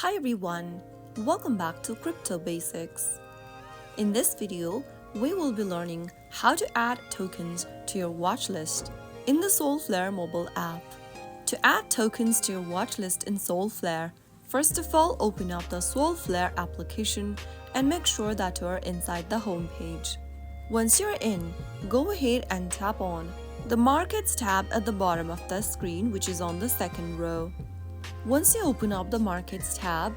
Hi everyone, welcome back to Crypto Basics. In this video, we will be learning how to add tokens to your watchlist in the Solflare mobile app. To add tokens to your watchlist in Solflare, first of all open up the Solflare application and make sure that you are inside the home page. Once you're in, go ahead and tap on the Markets tab at the bottom of the screen, which is on the second row. Once you open up the Markets tab,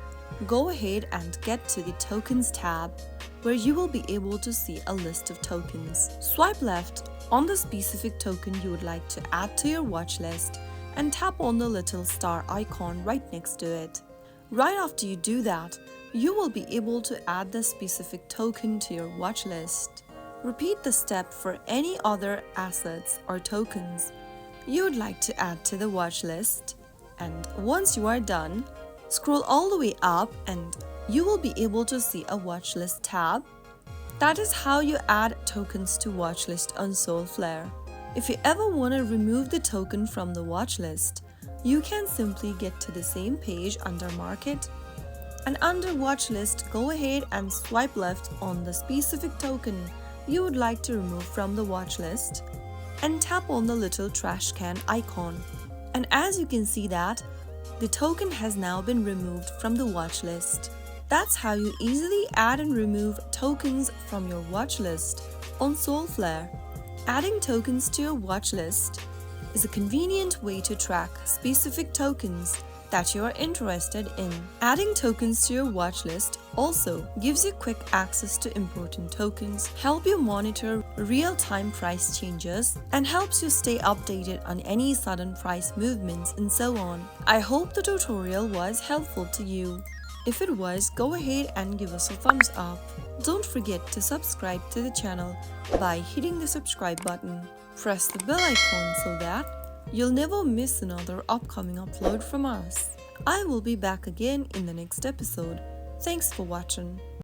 go ahead and get to the Tokens tab, where you will be able to see a list of tokens. Swipe left on the specific token you would like to add to your watch list and tap on the little star icon right next to it. Right after you do that, you will be able to add the specific token to your watch list. Repeat the step for any other assets or tokens you would like to add to the watch list. And once you are done, scroll all the way up and you will be able to see a watchlist tab. That is how you add tokens to watchlist on Solflare. If you ever want to remove the token from the watchlist, you can simply get to the same page under Market, and under Watchlist, go ahead and swipe left on the specific token you would like to remove from the watchlist and tap on the little trash can icon. And as you can see that, the token has now been removed from the watch list. That's how you easily add and remove tokens from your watch list on Solflare. Adding tokens to your watch list is a convenient way to track specific tokens that you are interested in. Adding tokens to your watch list also gives you quick access to important tokens, help you monitor real-time price changes, and helps you stay updated on any sudden price movements and so on. I hope the tutorial was helpful to you. If it was, go ahead and give us a thumbs up. Don't forget to subscribe to the channel by hitting the subscribe button. Press the bell icon so that you'll never miss another upcoming upload from us. I will be back again in the next episode. Thanks for watching.